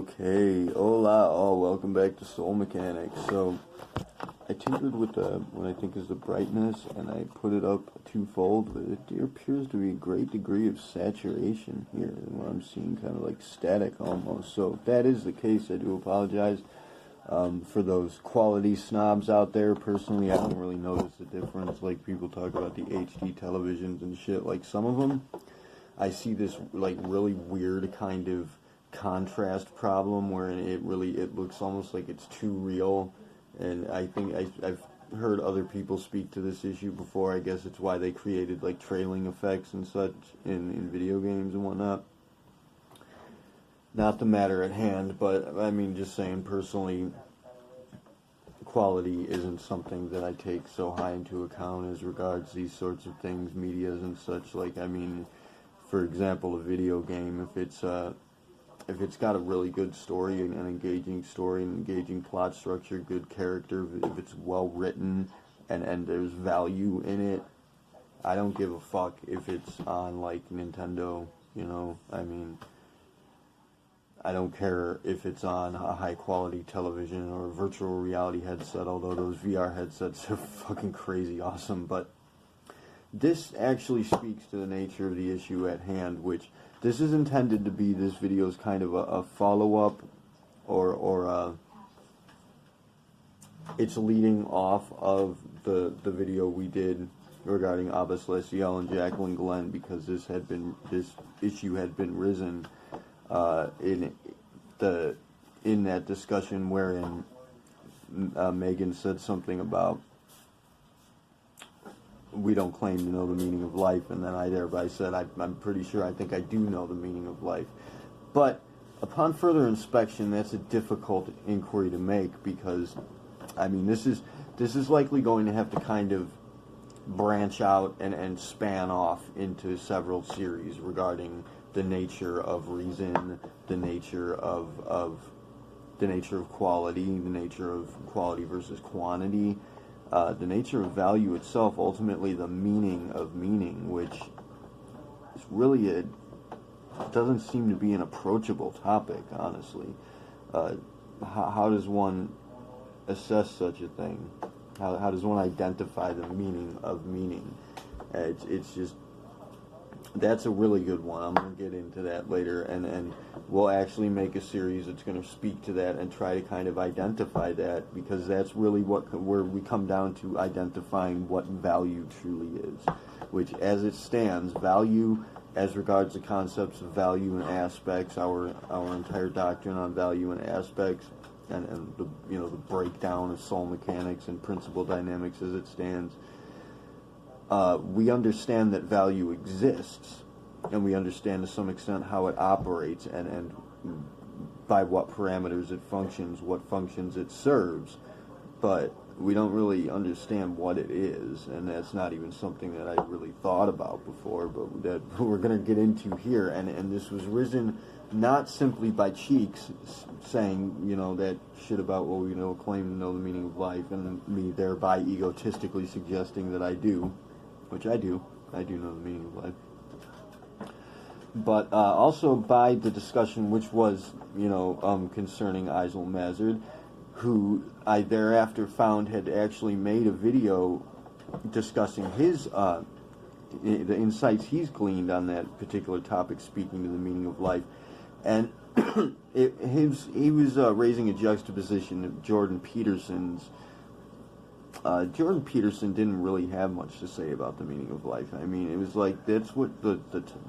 Okay, hola, all, welcome back to Soul Mechanics. So, I tinkered with what I think is the brightness, and I put it up twofold, but there appears to be a great degree of saturation here, and what I'm seeing kind of like static almost. So, if that is the case, I do apologize. For those quality snobs out there, personally, I don't really notice the difference. Like, people talk about the HD televisions and shit, like some of them, I see this, like, really weird kind of contrast problem where it looks almost like it's too real, and I think I've heard other people speak to this issue before. I guess it's why they created like trailing effects and such in video games and whatnot. Not the matter at hand, but I mean, just saying, personally, quality isn't something that I take so high into account as regards these sorts of things, medias and such. Like, I mean, for example, a video game, if it's got a really good story, an engaging story, an engaging plot structure, good character, if it's well written and there's value in it, I don't give a fuck if it's on like Nintendo, you know. I mean, I don't care if it's on a high quality television or a virtual reality headset, although those VR headsets are fucking crazy awesome. But this actually speaks to the nature of the issue at hand, which this is intended to be, this video's kind of a follow-up, or it's leading off of the video we did regarding Abbas Lessiel and Jacqueline Glenn, because this issue had been risen in that discussion wherein Megan said something about, we don't claim to know the meaning of life, and then I thereby said, I'm pretty sure I think I do know the meaning of life. But upon further inspection, that's a difficult inquiry to make, because, I mean, this is likely going to have to kind of branch out and span off into several series regarding the nature of reason, the nature of quality, the nature of quality versus quantity, the nature of value itself, ultimately the meaning of meaning, which is really doesn't seem to be an approachable topic, honestly. How does one assess such a thing? How does one identify the meaning of meaning? It's just, that's a really good one. I'm going to get into that later, and we'll actually make a series that's going to speak to that and try to kind of identify that, because that's really where we come down to identifying what value truly is, which, as it stands, value as regards the concepts of value and aspects, our entire doctrine on value and aspects, and the the breakdown of soul mechanics and principle dynamics as it stands. We understand that value exists, and we understand to some extent how it operates, and by what parameters it functions, what functions it serves, but we don't really understand what it is, and that's not even something that I really thought about before, but that we're going to get into here. And this was risen not simply by Cheeks saying, that shit about, well, claim to know the meaning of life, and me thereby egotistically suggesting that I do, which I do know the meaning of life, but also by the discussion which was, concerning Eisel Mazard, who I thereafter found had actually made a video discussing his, the insights he's gleaned on that particular topic, speaking to the meaning of life, and he was raising a juxtaposition of Jordan Peterson's. Jordan Peterson didn't really have much to say about the meaning of life. I mean, it was like, that's what the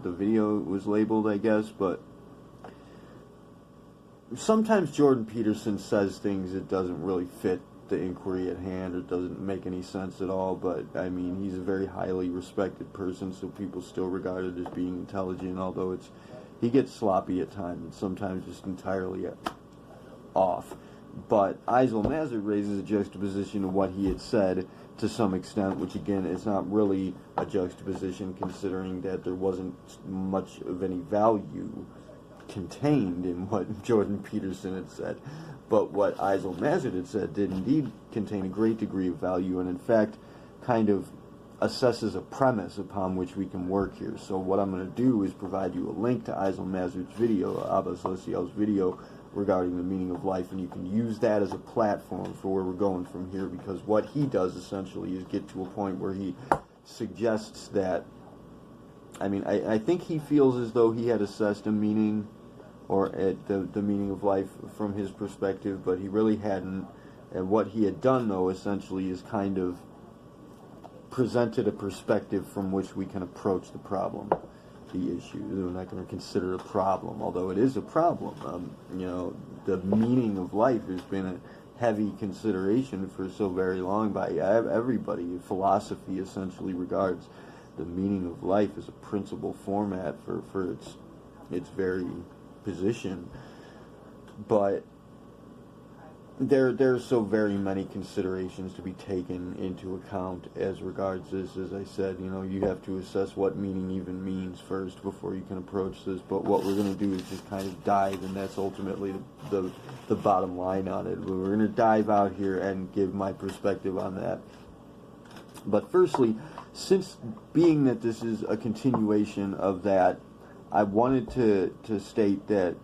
video was labeled, I guess, but sometimes Jordan Peterson says things that doesn't really fit the inquiry at hand, or doesn't make any sense at all, but I mean, he's a very highly respected person, so people still regard it as being intelligent, although he gets sloppy at times, and sometimes just entirely off. But Eisel Mazard raises a juxtaposition of what he had said to some extent, which again is not really a juxtaposition, considering that there wasn't much of any value contained in what Jordan Peterson had said. But what Eisel Mazard had said did indeed contain a great degree of value, and in fact kind of assesses a premise upon which we can work here. So what I'm going to do is provide you a link to Eisel Mazard's video, Abbas Lessiel's video, regarding the meaning of life, and you can use that as a platform for where we're going from here, because what he does essentially is get to a point where he suggests that, I think he feels as though he had assessed a meaning, or the meaning of life from his perspective, but he really hadn't. And what he had done, though, essentially is kind of presented a perspective from which we can approach the problem, the issue. We're not going to consider it a problem, although it is a problem. The meaning of life has been a heavy consideration for so very long by everybody. Philosophy essentially regards the meaning of life as a principal format for its very position. But there's so very many considerations to be taken into account as regards this. As I said, you have to assess what meaning even means first before you can approach this. But what we're going to do is just kind of dive, and that's ultimately the bottom line on it. We're going to dive out here and give my perspective on that. But firstly, since being that this is a continuation of that, I wanted to state that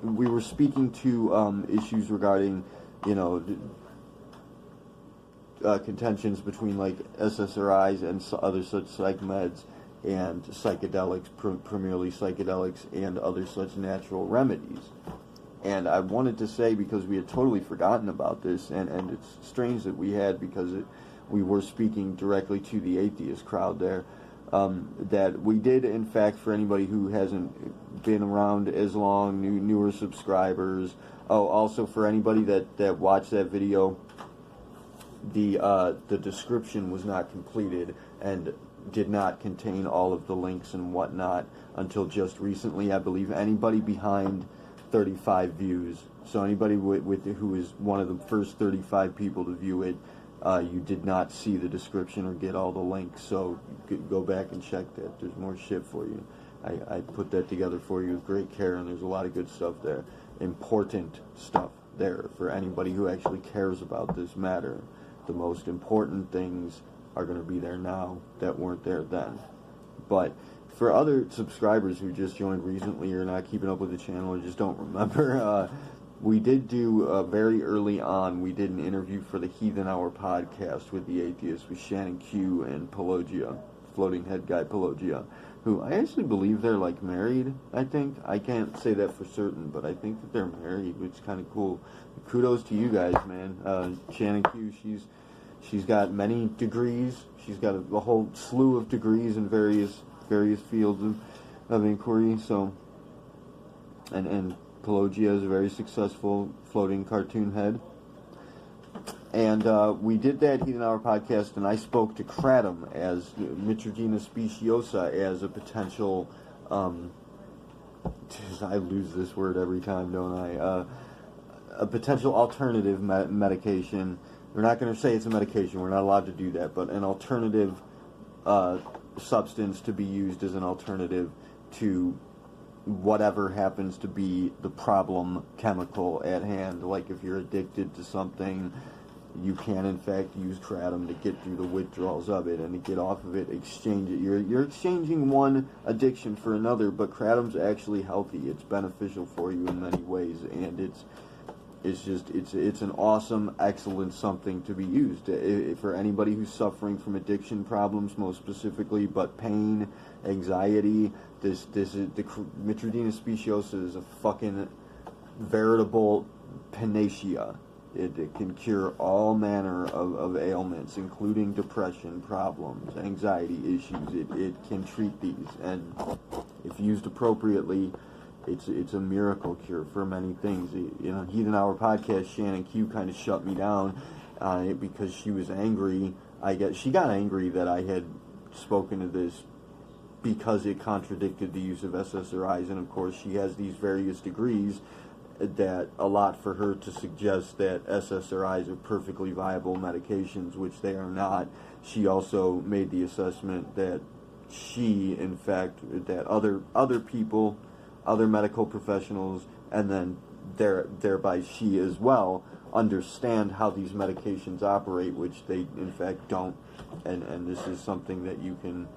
we were speaking to issues regarding, contentions between like SSRIs and other such psych meds and psychedelics, primarily psychedelics and other such natural remedies. And I wanted to say, because we had totally forgotten about this, and it's strange that we had, because we were speaking directly to the atheist crowd there, that we did, in fact, for anybody who hasn't been around as long, newer subscribers. Oh, also for anybody that watched that video, the description was not completed and did not contain all of the links and whatnot until just recently. I believe anybody behind 35 views, so anybody who is one of the first 35 people to view it, you did not see the description or get all the links, so go back and check that. There's more shit for you. I put that together for you with great care, and there's a lot of good stuff there. Important stuff there for anybody who actually cares about this matter. The most important things are going to be there now that weren't there then. But for other subscribers who just joined recently or not keeping up with the channel or just don't remember, we did do, very early on, we did an interview for the Heathen Hour podcast with the atheists, with Shannon Q and Pelagia, floating head guy Pelagia, who I actually believe they're like married, I think. I can't say that for certain, but I think that they're married, which is kind of cool. Kudos to you guys, man. Shannon Q, she's got many degrees. She's got a whole slew of degrees in various fields of inquiry, so, and Pelagia is a very successful floating cartoon head. And we did that Heathen Hour podcast, and I spoke to Kratom as Mitragina speciosa as a potential, I lose this word every time, don't I? A potential alternative medication. We're not going to say it's a medication, we're not allowed to do that, but an alternative substance to be used as an alternative to whatever happens to be the problem chemical at hand. Like if you're addicted to something, you can in fact use kratom to get through the withdrawals of it and to get off of it, exchange it. You're exchanging one addiction for another, but kratom's actually healthy. It's beneficial for you in many ways, and it's an awesome, excellent something to be used for anybody who's suffering from addiction problems, most specifically, but pain, anxiety. This is the Mitragina speciosa is a fucking veritable panacea. It can cure all manner of ailments, including depression problems, anxiety issues. It can treat these, and if used appropriately, it's a miracle cure for many things. Heathen Hour podcast, Shannon Q kind of shut me down on it because she was angry. She got angry that I had spoken to this because it contradicted the use of SSRIs, and of course she has these various degrees that a lot for her to suggest that SSRIs are perfectly viable medications, which they are not. She also made the assessment that that other people, other medical professionals, and then thereby she as well, understand how these medications operate, which they in fact don't. And this is something that you can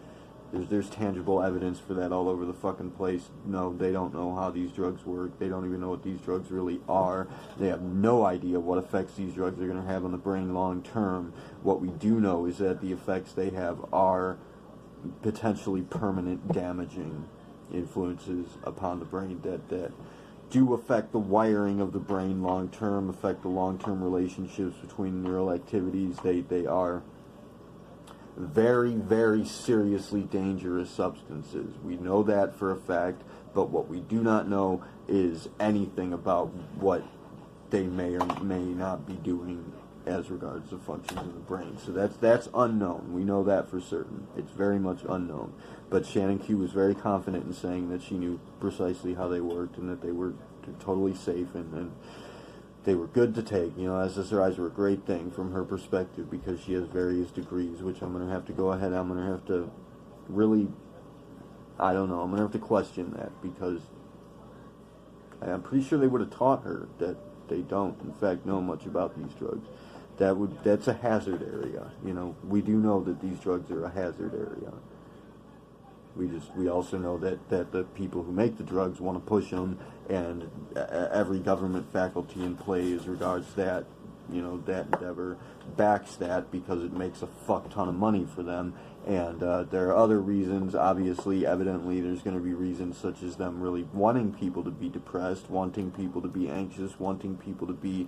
There's tangible evidence for that all over the fucking place. No, they don't know how these drugs work. They don't even know what these drugs really are. They have no idea what effects these drugs are going to have on the brain long term. What we do know is that the effects they have are potentially permanent damaging influences upon the brain that do affect the wiring of the brain long term, affect the long term relationships between neural activities. They are very, very seriously dangerous substances. We know that for a fact, but what we do not know is anything about what they may or may not be doing as regards to functions in the brain. So that's unknown. We know that for certain. It's very much unknown. But Shannon Q was very confident in saying that she knew precisely how they worked and that they were totally safe and they were good to take. You know, SSRIs were a great thing from her perspective because she has various degrees, which I'm going to have to go ahead, I'm going to have to really, I don't know, I'm going to have to question that because I'm pretty sure they would have taught her that they don't, in fact, know much about these drugs. That's a hazard area. You know, we do know that these drugs are a hazard area. We also know that the people who make the drugs want to push them, and every government faculty in play as regards that, you know, that endeavor backs that because it makes a fuck ton of money for them. And there are other reasons, obviously, evidently, there's going to be reasons such as them really wanting people to be depressed, wanting people to be anxious, wanting people to be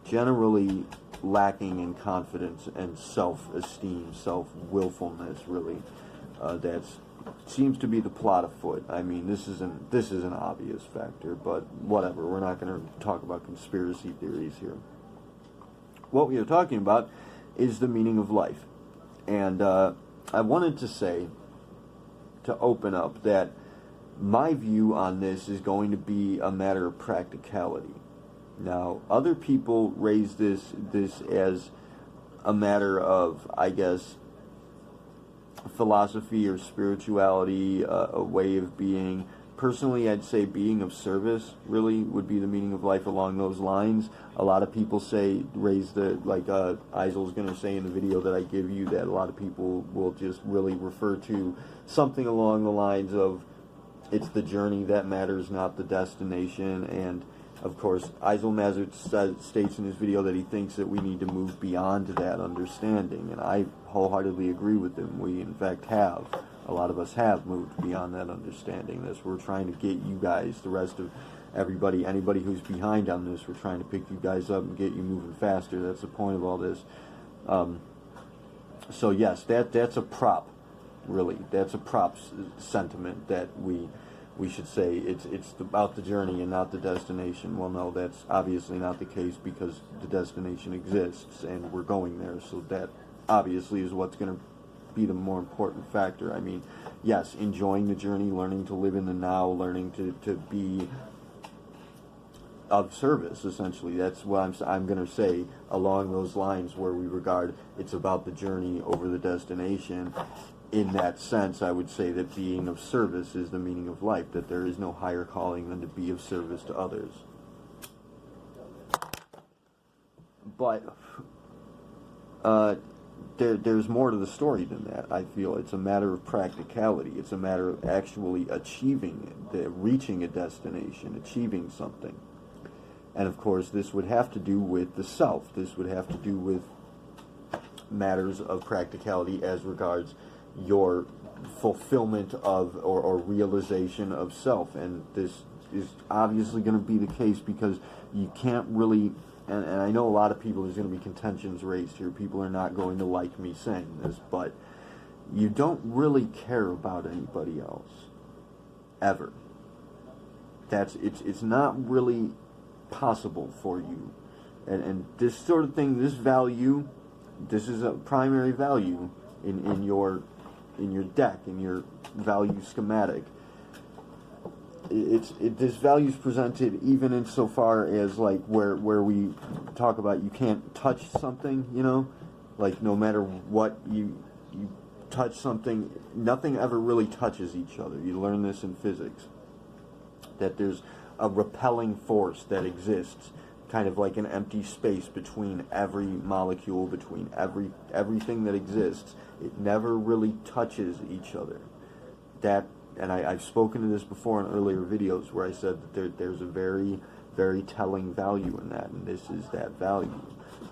generally lacking in confidence and self-esteem, self-willfulness, really. That seems to be the plot afoot. I mean, this is an obvious factor, but whatever. We're not going to talk about conspiracy theories here. What we are talking about is the meaning of life. And I wanted to say, to open up, that my view on this is going to be a matter of practicality. Now, other people raise this as a matter of, I guess, philosophy or spirituality, a way of being. Personally, I'd say being of service really would be the meaning of life along those lines. A lot of people raise the, like Isel's going to say in the video that I give you, that a lot of people will just really refer to something along the lines of, it's the journey that matters, not the destination. And of course, Eisel Mazert states in his video that he thinks that we need to move beyond that understanding, and I wholeheartedly agree with him. We, in fact, have. A lot of us have moved beyond that understanding. This, we're trying to get you guys, the rest of everybody, anybody who's behind on this, we're trying to pick you guys up and get you moving faster. That's the point of all this. So yes, that's a prop, really. That's a prop sentiment that we should say it's about the journey and not the destination. Well, no, that's obviously not the case because the destination exists and we're going there. So that obviously is what's going to be the more important factor. I mean, yes, enjoying the journey, learning to live in the now, learning to be of service, essentially. That's what I'm going to say along those lines, where we regard it's about the journey over the destination. In that sense, I would say that being of service is the meaning of life, that there is no higher calling than to be of service to others. But there's more to the story than that, I feel. It's a matter of practicality. It's a matter of actually achieving it, reaching a destination, achieving something. And of course, this would have to do with the self. This would have to do with matters of practicality as regards your fulfillment of or realization of self. And this is obviously going to be the case because you can't really, and I know a lot of people, there's going to be contentions raised here. People are not going to like me saying this, but you don't really care about anybody else. Ever. It's not really possible for you. And this sort of thing, this value, this is a primary value in your deck, in your value schematic. This value is presented even insofar as like where we talk about you can't touch something, you know, like no matter what you touch something, nothing ever really touches each other. You learn this in physics, that there's a repelling force that exists, kind of like an empty space between every molecule, between everything that exists. It never really touches each other. that, and I've spoken to this before in earlier videos where I said that there's a very, very telling value in that, and this is that value.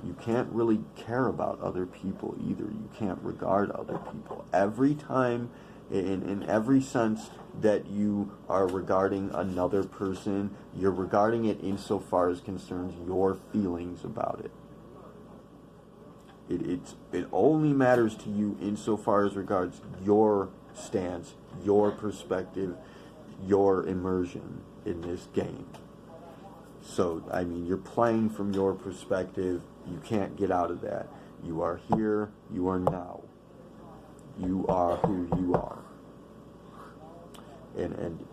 You can't really care about other people either. You can't regard other people. Every time, in every sense that you are regarding another person, you're regarding it insofar as concerns your feelings about it. It only matters to you insofar as regards your stance, your perspective, your immersion in this game. So, I mean, you're playing from your perspective. You can't get out of that. You are here. You are now. You are who you are. And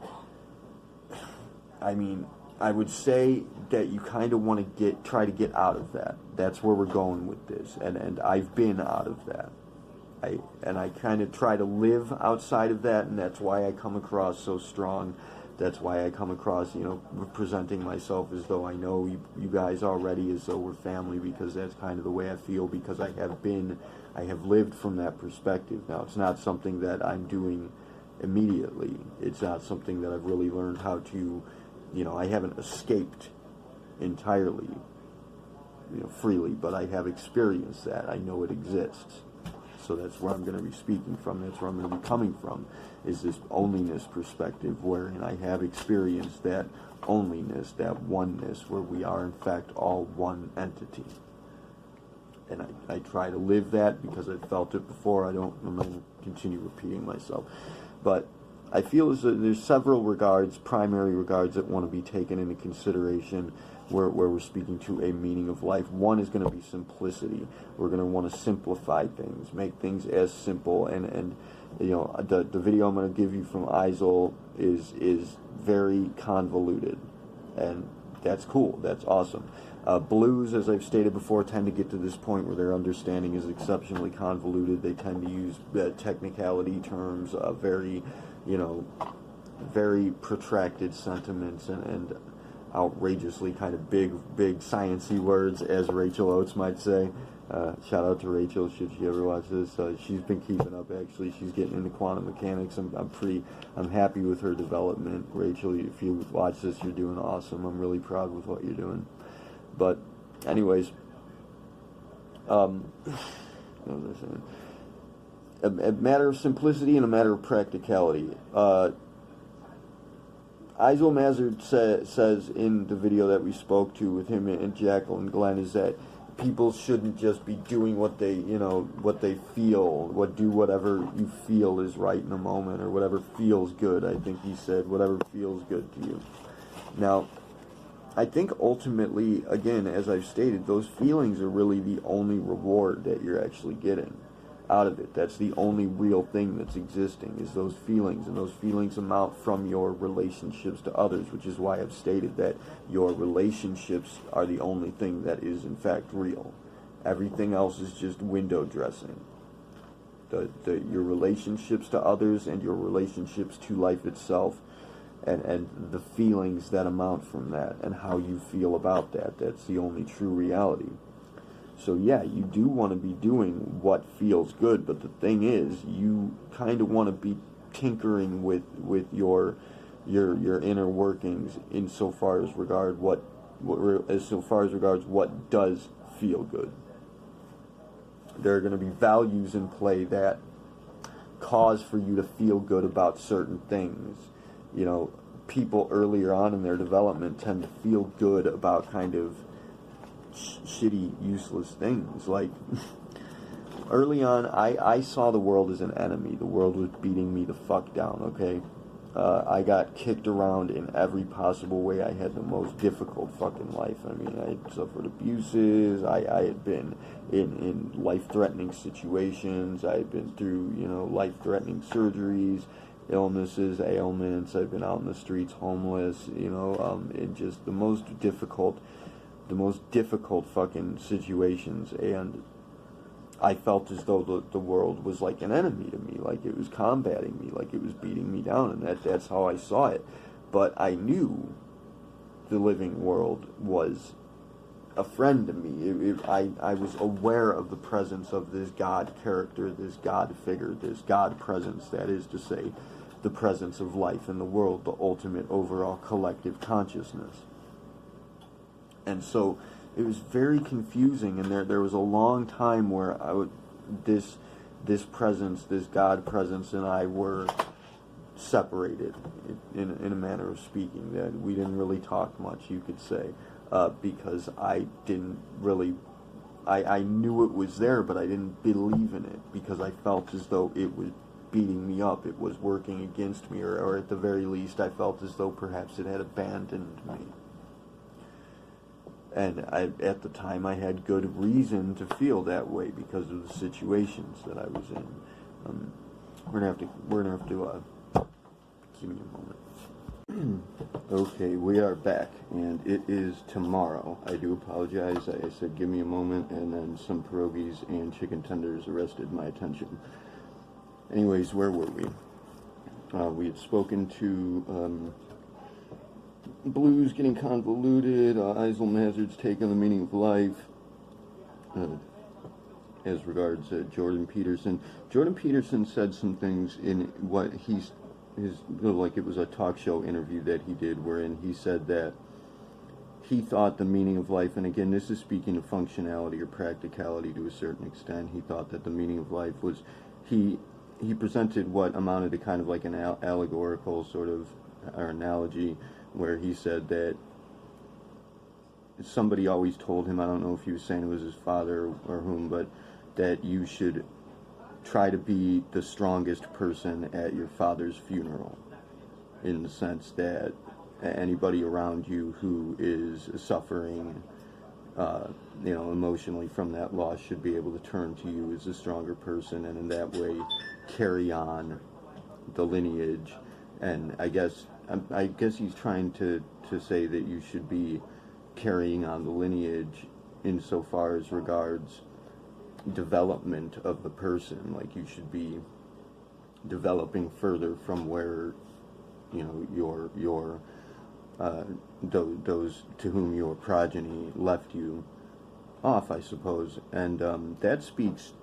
I mean, I would say that you kind of want to try to get out of that. That's where we're going with this. And I've been out of that. I kind of try to live outside of that, and that's why I come across so strong. That's why I come across, presenting myself as though I know you guys already, as though we're family, because that's kind of the way I feel, because I have lived from that perspective. Now, it's not something that I'm doing immediately. It's not something that I've really learned how to, I haven't escaped entirely, freely, but I have experienced that. I know it exists. So that's where I'm going to be speaking from. That's where I'm going to be coming from, is this onlyness perspective, wherein I have experienced that onlyness, that oneness, where we are in fact all one entity. And I try to live that because I've felt it before. I'm going to continue repeating myself. But I feel as though there's several regards, primary regards, that want to be taken into consideration where we're speaking to a meaning of life. One is going to be simplicity. We're going to want to simplify things, make things as simple. And the video I'm going to give you from Isol is very convoluted, and that's cool. That's awesome. Blues, as I've stated before, tend to get to this point where their understanding is exceptionally convoluted. They tend to use technicality terms, very protracted sentiments, and outrageously kind of big sciencey words, as Rachel Oates might say. Shout out to Rachel, should she ever watch this. She's been keeping up, actually. She's getting into quantum mechanics. I'm happy with her development. Rachel, if you watch this, you're doing awesome. I'm really proud with what you're doing. But anyways, what was I saying? A matter of simplicity and a matter of practicality. Isol Mazard says in the video that we spoke to with him and Jackal and Glenn, is that people shouldn't just be doing what they feel, do whatever you feel is right in the moment, or whatever feels good. I think he said, whatever feels good to you. Now, I think ultimately, again, as I've stated, those feelings are really the only reward that you're actually getting out of it. That's the only real thing that's existing, is those feelings, and those feelings amount from your relationships to others, which is why I've stated that your relationships are the only thing that is in fact real. Everything else is just window dressing. Your relationships to others and your relationships to life itself, and the feelings that amount from that, and how you feel about that, that's the only true reality. So yeah, you do want to be doing what feels good, but the thing is, you kind of want to be tinkering with your inner workings insofar as regards what does feel good. There are going to be values in play that cause for you to feel good about certain things. People earlier on in their development tend to feel good about kind of shitty, useless things. Like, early on, I saw the world as an enemy. The world was beating me the fuck down, okay? I got kicked around in every possible way. I had the most difficult fucking life. I mean, I had suffered abuses. I had been in life-threatening situations. I had been through, life-threatening surgeries, illnesses, ailments. I've been out in the streets, homeless, in just the most difficult fucking situations, and I felt as though the world was like an enemy to me, like it was combating me, like it was beating me down, and that's how I saw it. But I knew the living world was a friend to me. I was aware of the presence of this God character, this God figure, this God presence, that is to say, the presence of life in the world, the ultimate overall collective consciousness. And so it was very confusing, and there was a long time where this presence, this God presence, and I were separated, in a manner of speaking. That we didn't really talk much, you could say, because I didn't really, I knew it was there, but I didn't believe in it, because I felt as though it was beating me up, it was working against me, or at the very least I felt as though perhaps it had abandoned me. And at the time I had good reason to feel that way because of the situations that I was in. We're gonna have to give me a moment. Okay, we are back, and it is tomorrow. I do apologize. I said give me a moment, and then some pierogies and chicken tenders arrested my attention. Anyways, where were we? We had spoken to blues getting convoluted, Islam Hazard's take on the meaning of life, as regards Jordan Peterson. Jordan Peterson said some things in what like it was a talk show interview that he did, wherein he said that he thought the meaning of life, and again this is speaking of functionality or practicality to a certain extent, he thought that the meaning of life was, he presented what amounted to kind of like an allegorical sort of, or analogy, where he said that somebody always told him, I don't know if he was saying it was his father or whom, but that you should try to be the strongest person at your father's funeral, in the sense that anybody around you who is suffering emotionally from that loss should be able to turn to you as a stronger person, and in that way carry on the lineage. And I guess he's trying to say that you should be carrying on the lineage insofar as regards development of the person. Like you should be developing further from where your those to whom your progeny left you off, I suppose. And that speaks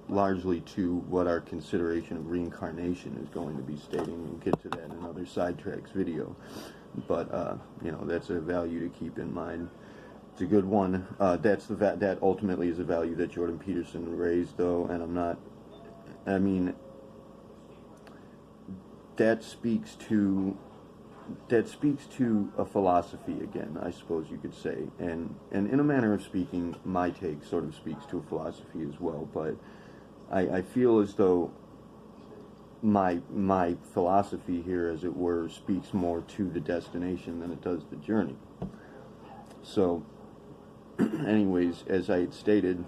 largely to what our consideration of reincarnation is going to be stating. We'll get to that in another Sidetracks video, but that's a value to keep in mind. It's a good one. That ultimately is a value that Jordan Peterson raised, though, and that speaks to a philosophy again, I suppose you could say, and in a manner of speaking, my take sort of speaks to a philosophy as well, but I feel as though my philosophy here, as it were, speaks more to the destination than it does the journey. So, anyways, as I had stated,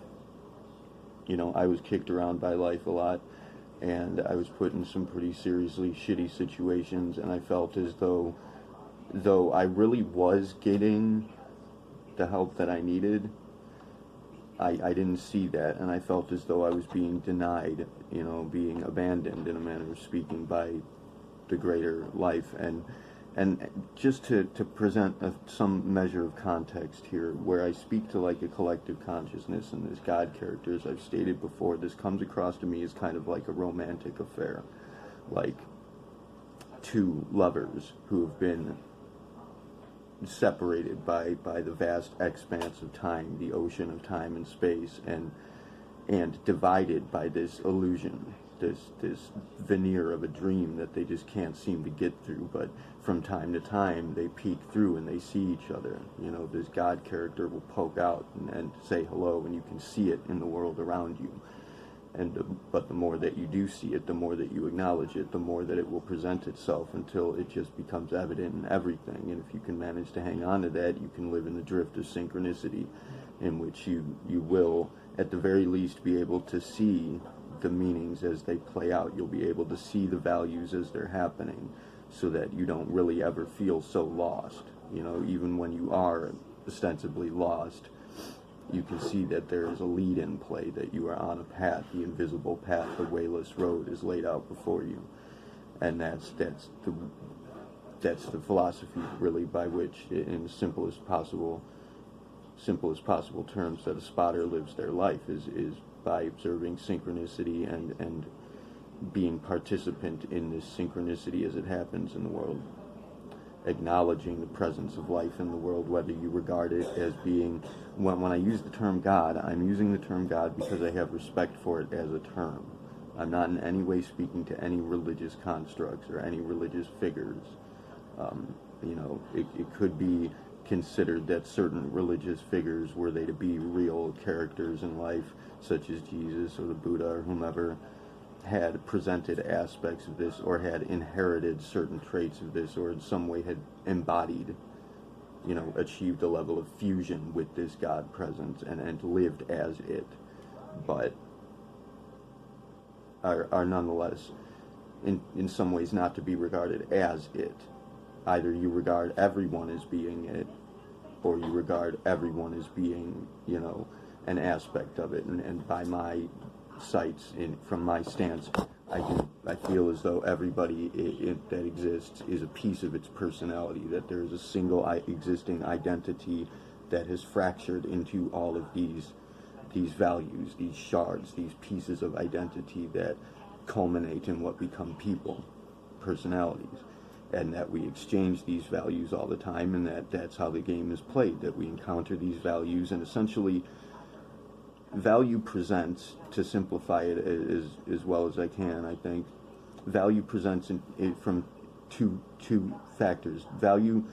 I was kicked around by life a lot, and I was put in some pretty seriously shitty situations, and I felt as though I really was getting the help that I needed, I didn't see that, and I felt as though I was being denied, being abandoned, in a manner of speaking, by the greater life. And just to present some measure of context here, where I speak to like a collective consciousness and this God character, as I've stated before, this comes across to me as kind of like a romantic affair, like two lovers who have been separated by the vast expanse of time, the ocean of time and space, and divided by this illusion, this veneer of a dream that they just can't seem to get through. But from time to time they peek through and they see each other. This God character will poke out and say hello, and you can see it in the world around you. But the more that you do see it, the more that you acknowledge it, the more that it will present itself until it just becomes evident in everything. And if you can manage to hang on to that, you can live in the drift of synchronicity, in which you will, at the very least, be able to see the meanings as they play out. You'll be able to see the values as they're happening, so that you don't really ever feel so lost. Even when you are ostensibly lost, you can see that there is a lead in play, that you are on a path, the invisible path, the wayless road is laid out before you. And that's the philosophy, really, by which, in the simplest possible terms, that a spotter lives their life, is by observing synchronicity being participant in this synchronicity as it happens in the world, acknowledging the presence of life in the world, whether you regard it as being, when I use the term God, I'm using the term God because I have respect for it as a term. I'm not in any way speaking to any religious constructs or any religious figures. It could be considered that certain religious figures, were they to be real characters in life, such as Jesus or the Buddha or whomever, had presented aspects of this or had inherited certain traits of this or in some way had embodied, achieved a level of fusion with this God presence and lived as it, but are nonetheless in some ways not to be regarded as it. Either you regard everyone as being it, or you regard everyone as being, an aspect of it. And by my sights, from my stance, I feel as though everybody that exists is a piece of its personality, that there is a single existing identity that has fractured into all of these values, these shards, these pieces of identity that culminate in what become people, personalities. And that we exchange these values all the time, and that's how the game is played, that we encounter these values, and essentially value presents, to simplify it as well as I can, I think, value presents from two factors. Value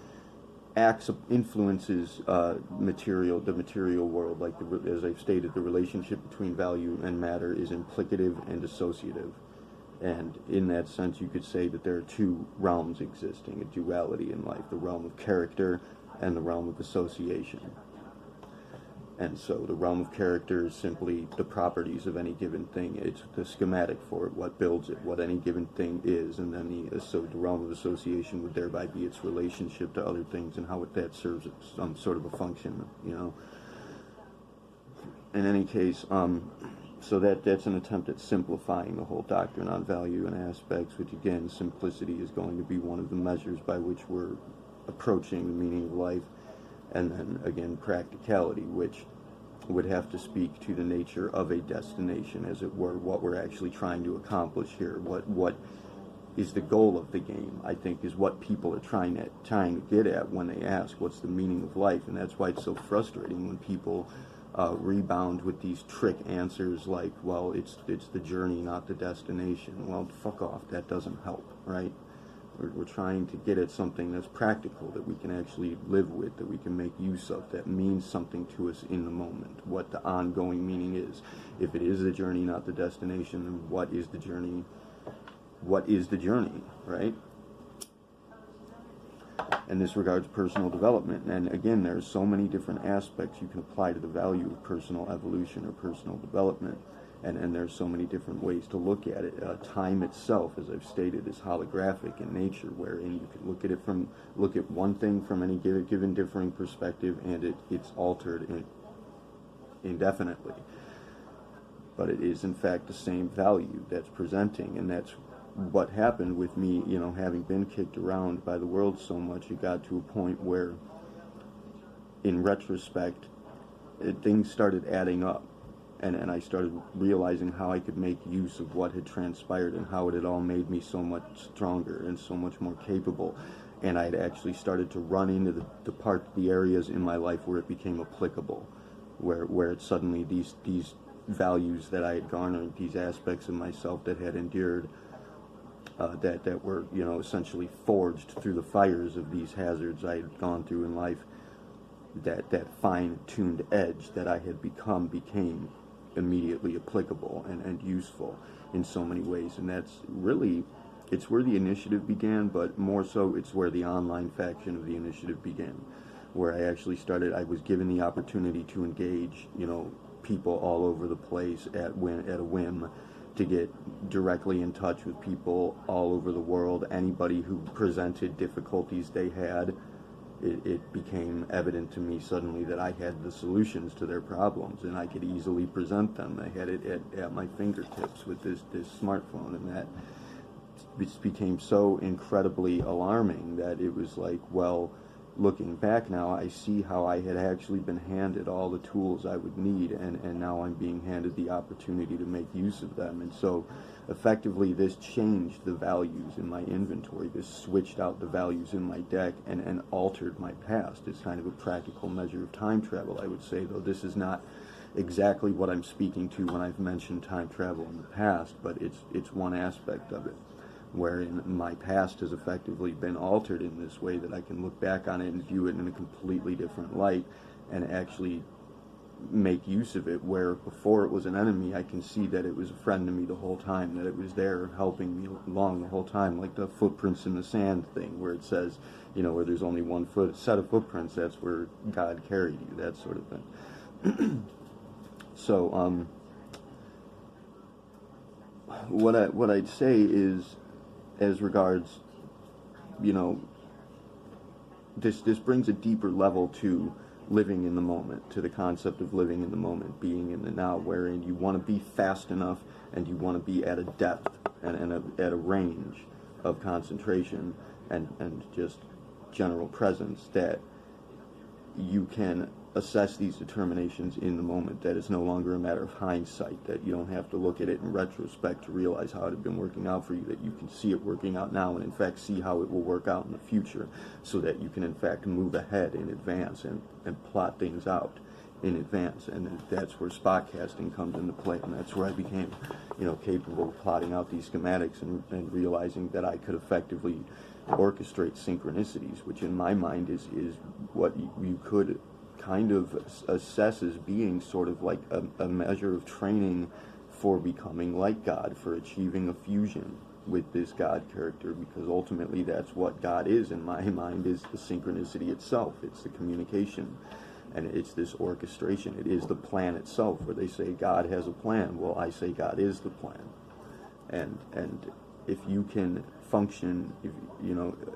influences the material world, like as I've stated, the relationship between value and matter is implicative and associative. And in that sense, you could say that there are two realms existing, a duality in life, the realm of character and the realm of association. And so the realm of character is simply the properties of any given thing. It's the schematic for it, what builds it, what any given thing is. And then the realm of association would thereby be its relationship to other things and how that serves some sort of a function, In any case, so that's an attempt at simplifying the whole doctrine on value and aspects, which again, simplicity is going to be one of the measures by which we're approaching the meaning of life. And then again, practicality, which would have to speak to the nature of a destination, as it were, what we're actually trying to accomplish here, what is the goal of the game, I think, is what people are trying to get at when they ask what's the meaning of life. And that's why it's so frustrating when people rebound with these trick answers like, well, it's the journey, not the destination. Well, fuck off, that doesn't help, right? We're trying to get at something that's practical, that we can actually live with, that we can make use of, that means something to us in the moment, what the ongoing meaning is. If it is the journey, not the destination, then what is the journey? What is the journey, right? And this regards personal development. And again, there are so many different aspects you can apply to the value of personal evolution or personal development. And there's so many different ways to look at it. Time itself, as I've stated, is holographic in nature, wherein you can look at one thing from any given differing perspective, and it's altered indefinitely. But it is in fact the same value that's presenting, and that's what happened with me. Having been kicked around by the world so much, it got to a point where, in retrospect, things started adding up. And I started realizing how I could make use of what had transpired and how it had all made me so much stronger and so much more capable. And I had actually started to run into the areas in my life where it became applicable, where it suddenly these values that I had garnered, these aspects of myself that had endured, that were essentially forged through the fires of these hazards I had gone through in life, that fine-tuned edge that I had became immediately applicable and useful in so many ways. And that's really, it's where the initiative began, but more so it's where the online faction of the initiative began, where I was given the opportunity to engage people all over the place at a whim, to get directly in touch with people all over the world. Anybody who presented difficulties they had, it became evident to me suddenly that I had the solutions to their problems, and I could easily present them. I had it at my fingertips with this smartphone, and that became so incredibly alarming that it was like, well, looking back now, I see how I had actually been handed all the tools I would need, and now I'm being handed the opportunity to make use of them. And so effectively this changed the values in my inventory. This switched out the values in my deck and altered my past. It's kind of a practical measure of time travel, I would say, though this is not exactly what I'm speaking to when I've mentioned time travel in the past, but it's one aspect of it, wherein my past has effectively been altered in this way that I can look back on it and view it in a completely different light and actually make use of it, where before it was an enemy, I can see that it was a friend to me the whole time, that it was there helping me along the whole time, like the footprints in the sand thing, where it says, you know, where there's only one set of footprints, that's where God carried you, that sort of thing. So, what I'd say is, as regards, you know, this brings a deeper level to living in the moment, to the concept of living in the moment, being in the now, wherein you want to be fast enough and you want to be at a depth and at a range of concentration and just general presence that you can assess these determinations in the moment, that it's no longer a matter of hindsight, that you don't have to look at it in retrospect to realize how it had been working out for you, that you can see it working out now and in fact see how it will work out in the future, so that you can in fact move ahead in advance and plot things out in advance. And that's where spot casting comes into play, and that's where I became, you know, capable of plotting out these schematics and realizing that I could effectively orchestrate synchronicities, which in my mind is what you could kind of assess as being sort of like a measure of training for becoming like God, for achieving a fusion with this God character, because ultimately that's what God is in my mind, is the synchronicity itself. It's the communication, and it's this orchestration. It is the plan itself, where they say God has a plan. Well, I say God is the plan. And if you can function,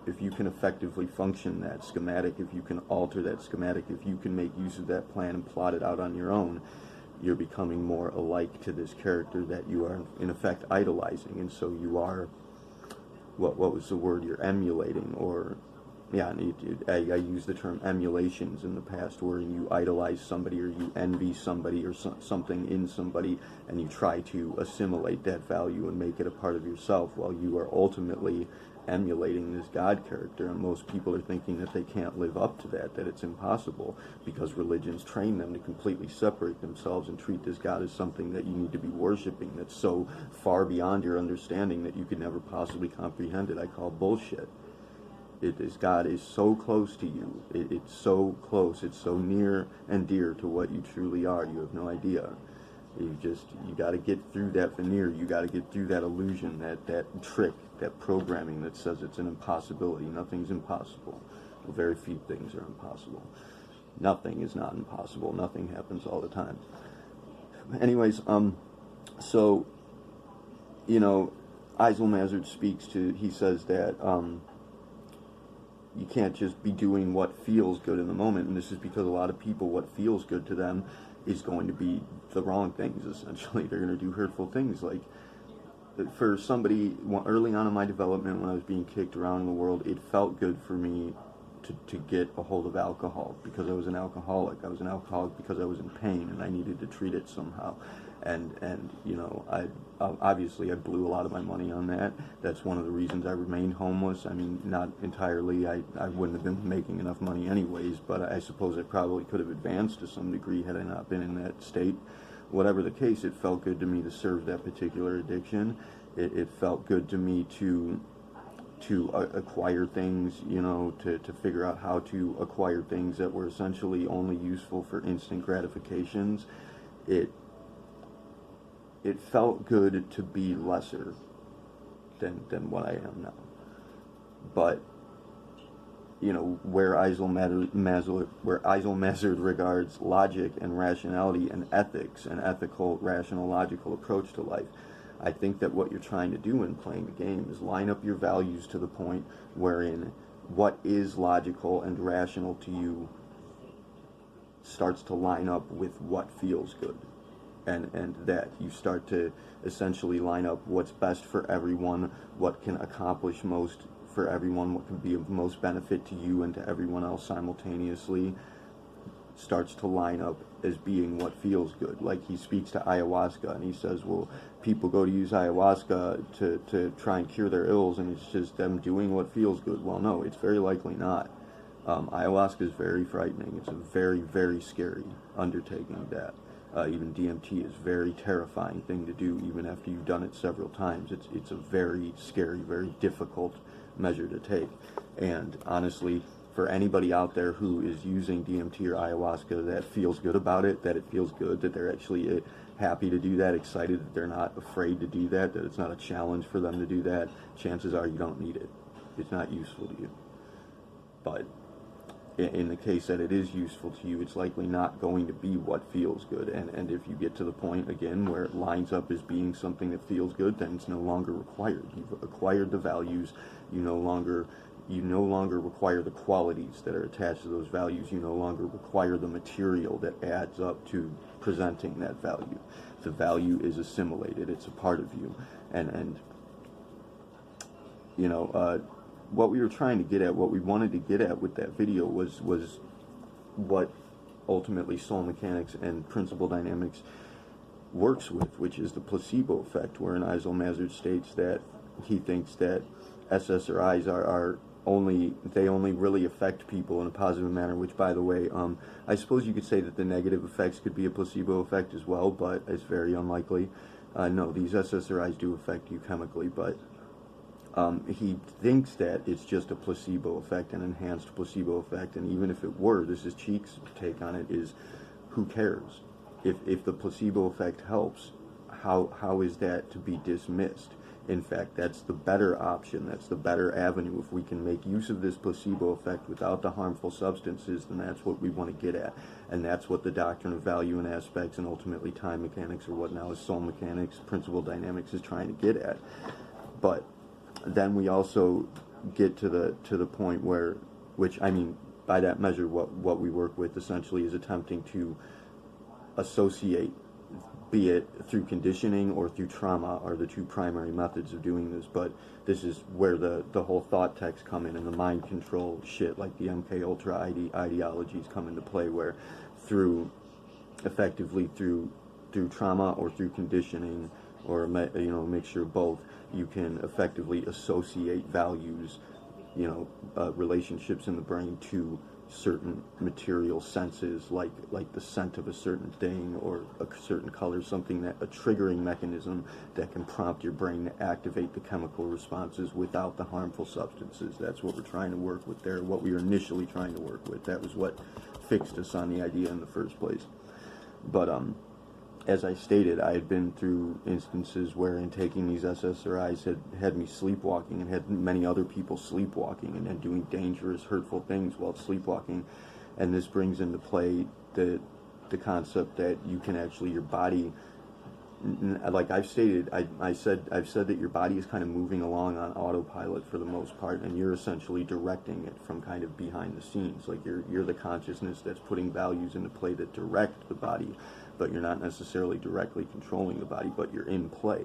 if you can effectively function that schematic, if you can alter that schematic, if you can make use of that plan and plot it out on your own, you're becoming more alike to this character that you are in effect idolizing. And so you are, what was the word, you're emulating, or yeah, I use the term emulations in the past, where you idolize somebody or you envy somebody or something in somebody, and you try to assimilate that value and make it a part of yourself, while you are ultimately emulating this God character. And most people are thinking that they can't live up to that it's impossible, because religions train them to completely separate themselves and treat this God as something that you need to be worshiping, that's so far beyond your understanding that you could never possibly comprehend it. I call bullshit. God is so close to you. It's so close. It's so near and dear to what you truly are. You have no idea. You got to get through that veneer. You got to get through that illusion, that trick, that programming that says it's an impossibility. Nothing's impossible. Well, very few things are impossible. Nothing is not impossible. Nothing happens all the time. Anyways, so, you know, Eiselmazard speaks to, he says that, you can't just be doing what feels good in the moment, and this is because a lot of people, what feels good to them is going to be the wrong things, essentially. They're going to do hurtful things. Like, for somebody, early on in my development, when I was being kicked around in the world, it felt good for me to get a hold of alcohol, because I was an alcoholic. I was an alcoholic because I was in pain, and I needed to treat it somehow. And you know, obviously I blew a lot of my money on that. That's one of the reasons I remained homeless. I mean, not entirely. I wouldn't have been making enough money anyways, but I suppose I probably could have advanced to some degree had I not been in that state. Whatever the case, it felt good to me to serve that particular addiction. It felt good to me to acquire things, you know, to figure out how to acquire things that were essentially only useful for instant gratifications. It felt good to be lesser than what I am now. But, you know, where Eiselmazard regards logic and rationality and ethics, an ethical, rational, logical approach to life, I think that what you're trying to do in playing the game is line up your values to the point wherein what is logical and rational to you starts to line up with what feels good. And that you start to essentially line up what's best for everyone, what can accomplish most for everyone what can be of most benefit to you and to everyone else simultaneously starts to line up as being what feels good. Like he speaks to ayahuasca and he says, well, people go to use ayahuasca to try and cure their ills, and it's just them doing what feels good. Well, no, it's very likely not. Ayahuasca is very frightening. It's a very, very scary undertaking. That even DMT is a very terrifying thing to do, even after you've done it several times. It's a very scary, very difficult measure to take. And honestly, for anybody out there who is using DMT or ayahuasca that feels good about it, that it feels good, that they're actually happy to do that, excited that they're not afraid to do that, that it's not a challenge for them to do that, chances are you don't need it. It's not useful to you. But in the case that it is useful to you, it's likely not going to be what feels good. And if you get to the point, again, where it lines up as being something that feels good, then it's no longer required. You've acquired the values. You no longer require the qualities that are attached to those values. You no longer require the material that adds up to presenting that value. The value is assimilated. It's a part of you. And what we were trying to get at, what we wanted to get at with that video was what ultimately soul mechanics and principle dynamics works with, which is the placebo effect, wherein Eisel Mazard states that he thinks that SSRIs are only really affect people in a positive manner, which, by the way, I suppose you could say that the negative effects could be a placebo effect as well, but it's very unlikely. No, these SSRIs do affect you chemically, but he thinks that it's just a placebo effect, an enhanced placebo effect, and even if it were, this is Cheek's take on it, is who cares? If the placebo effect helps, how is that to be dismissed? In fact, that's the better option, that's the better avenue. If we can make use of this placebo effect without the harmful substances, then that's what we want to get at. And that's what the doctrine of value and aspects and ultimately time mechanics, or what now is soul mechanics, principle dynamics, is trying to get at. But then we also get to the point where, which, I mean, by that measure, what we work with essentially is attempting to associate, be it through conditioning or through trauma, are the two primary methods of doing this. But this is where the whole thought texts come in, and the mind control shit like the MK Ultra ideologies come into play, where effectively through trauma or through conditioning, or a mixture of both, you can effectively associate values, relationships in the brain to certain material senses, like the scent of a certain thing or a certain color, something that a triggering mechanism that can prompt your brain to activate the chemical responses without the harmful substances. That's what we're trying to work with there, what we were initially trying to work with. That was what fixed us on the idea in the first place. But as I stated, I had been through instances wherein taking these SSRIs had me sleepwalking, and had many other people sleepwalking and doing dangerous, hurtful things while sleepwalking. And this brings into play the concept that you can actually, your body, like I've stated, I've said that your body is kind of moving along on autopilot for the most part, and you're essentially directing it from kind of behind the scenes. Like you're the consciousness that's putting values into play that direct the body, but you're not necessarily directly controlling the body, but you're in play.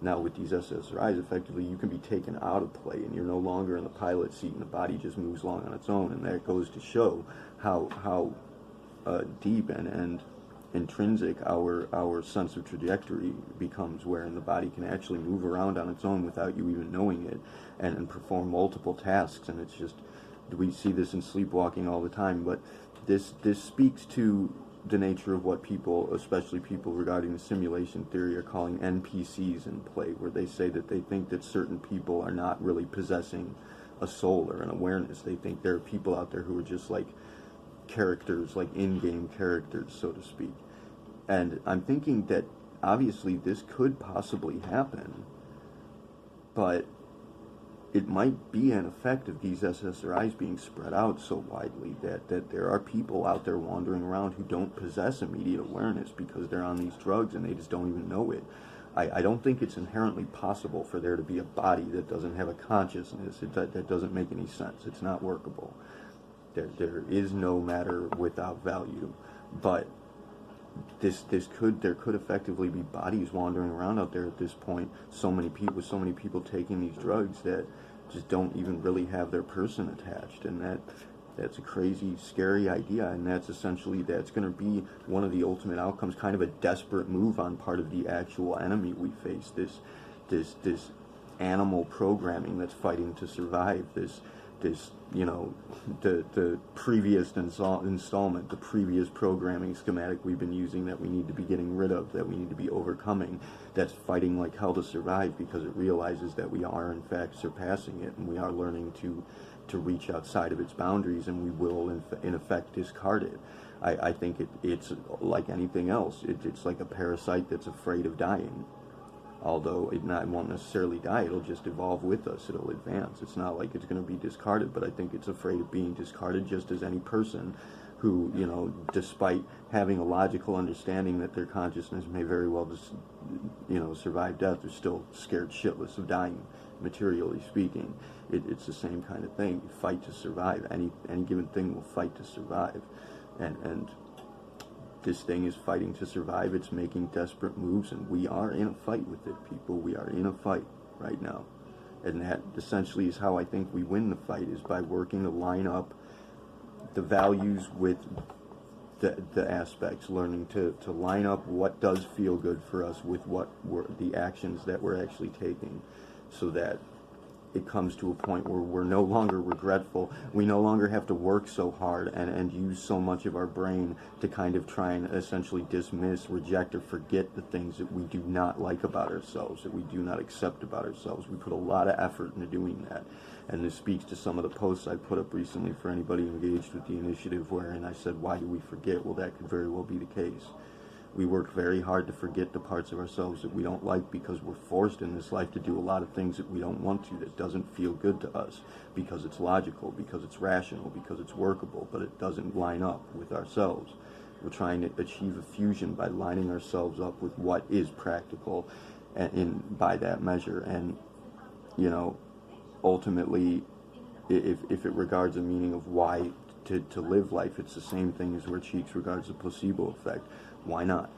Now with these SSRIs, effectively you can be taken out of play, and you're no longer in the pilot seat, and the body just moves along on its own. And that goes to show how deep and intrinsic our sense of trajectory becomes, wherein the body can actually move around on its own without you even knowing it, and perform multiple tasks. And it's just, we see this in sleepwalking all the time, but this speaks to the nature of what people, especially people regarding the simulation theory, are calling NPCs in play, where they say that they think that certain people are not really possessing a soul or an awareness. They think there are people out there who are just like characters, like in-game characters, so to speak. And I'm thinking that obviously this could possibly happen, but it might be an effect of these SSRIs being spread out so widely that there are people out there wandering around who don't possess immediate awareness because they're on these drugs and they just don't even know it. I don't think it's inherently possible for there to be a body that doesn't have a consciousness. That doesn't make any sense. It's not workable. There is no matter without value. But there could effectively be bodies wandering around out there at this point. So many people taking these drugs that just don't even really have their person attached, and that's a crazy, scary idea, and that's going to be one of the ultimate outcomes, kind of a desperate move on part of the actual enemy we face, this animal programming that's fighting to survive, this the previous installment, the previous programming schematic we've been using that we need to be getting rid of, that we need to be overcoming, that's fighting like hell to survive because it realizes that we are in fact surpassing it, and we are learning to reach outside of its boundaries, and we will in effect discard it. I think it's like anything else. It's like a parasite that's afraid of dying. Although it won't necessarily die, it'll just evolve with us, it'll advance. It's not like it's going to be discarded, but I think it's afraid of being discarded, just as any person who, despite having a logical understanding that their consciousness may very well just, survive death, are still scared shitless of dying, materially speaking. It's the same kind of thing. You fight to survive. Any given thing will fight to survive. And this thing is fighting to survive. It's making desperate moves, and we are in a fight with it, people. We are in a fight right now. And that essentially is how I think we win the fight, is by working to line up the values with the aspects, learning to line up what does feel good for us with the actions that we're actually taking, so that it comes to a point where we're no longer regretful. We no longer have to work so hard and use so much of our brain to kind of try and essentially dismiss, reject, or forget the things that we do not like about ourselves, that we do not accept about ourselves. We put a lot of effort into doing that. And this speaks to some of the posts I put up recently for anybody engaged with the initiative, wherein I said, why do we forget? Well, that could very well be the case. We work very hard to forget the parts of ourselves that we don't like, because we're forced in this life to do a lot of things that we don't want to, that doesn't feel good to us, because it's logical, because it's rational, because it's workable, but it doesn't line up with ourselves. We're trying to achieve a fusion by lining ourselves up with what is practical by that measure. And, ultimately, if it regards a meaning of why to live life, it's the same thing as where Cheeks regards the placebo effect. Why not?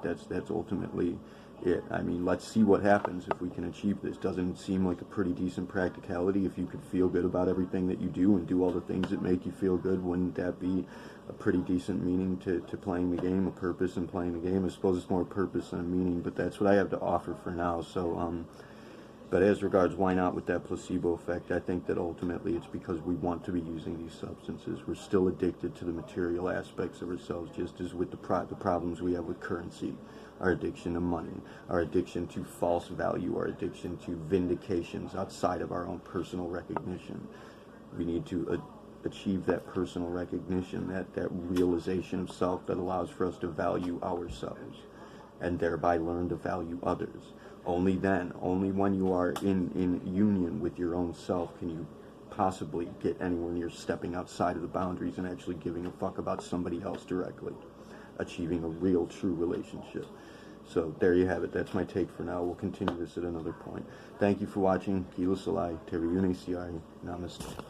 That's ultimately it. I mean, let's see what happens if we can achieve this. Doesn't it seem like a pretty decent practicality? If you could feel good about everything that you do and do all the things that make you feel good, wouldn't that be a pretty decent meaning to playing the game, a purpose in playing the game? I suppose it's more purpose than a meaning, but that's what I have to offer for now. So, but as regards why not with that placebo effect, I think that ultimately it's because we want to be using these substances. We're still addicted to the material aspects of ourselves, just as with the problems we have with currency, our addiction to money, our addiction to false value, our addiction to vindications outside of our own personal recognition. We need to achieve that personal recognition, that realization of self that allows for us to value ourselves, and thereby learn to value others. Only then, only when you are in union with your own self, can you possibly get anywhere near stepping outside of the boundaries and actually giving a fuck about somebody else directly, achieving a real, true relationship. So there you have it. That's my take for now. We'll continue this at another point. Thank you for watching. Kilo Salai, Teriyune Siari, Namasté.